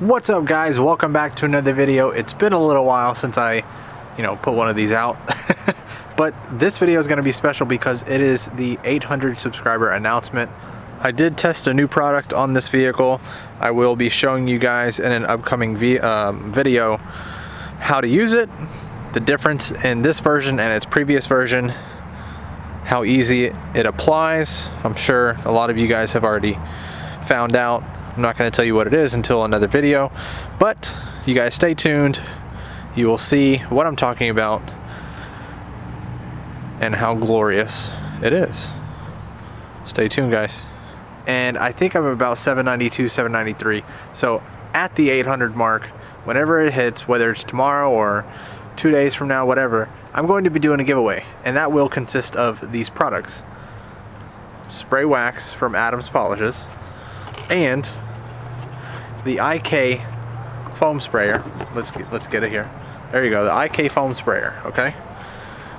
What's up, guys? Welcome back to another video. It's been a little while since I put one of these out. But this video is going to be special because it is the 800 subscriber announcement. I did test a new product on this vehicle. I will be showing you guys in an upcoming video how to use it, the difference in this version and its previous version, how easy it applies. I'm sure a lot of you guys have already found out. I'm not going to tell you what it is until another video, but you guys stay tuned. You will see what I'm talking about and how glorious it is. Stay tuned, guys. And I think I'm about 792, 793. So at the 800 mark, whenever it hits, whether it's tomorrow or 2 days from now, whatever, I'm going to be doing a giveaway, and that will consist of these products: spray wax from Adams Polishes and the IK foam sprayer. Let's get it here. There you go, the IK foam sprayer. Okay,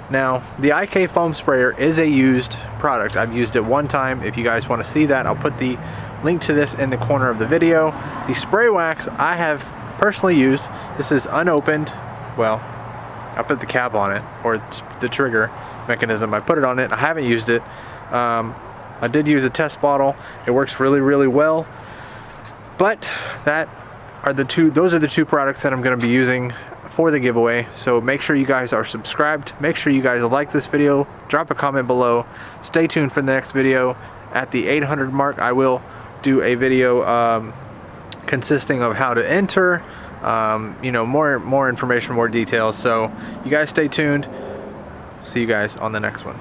now the IK foam sprayer is a used product. I've used it one time. If you guys want to see that, I'll put the link to this in the corner of the video. The spray wax I have personally used. This is unopened. Well, I put the cap on it, or the trigger mechanism. I put it on it. I haven't used it. I did use a test bottle. It works really, really well. But those are the two products that I'm going to be using for the giveaway. So make sure you guys are subscribed. Make sure you guys like this video. Drop a comment below. Stay tuned for the next video. At the 800 mark, I will do a video consisting of how to enter, more information, more details. So you guys stay tuned. See you guys on the next one.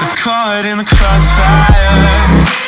It's caught in the crossfire.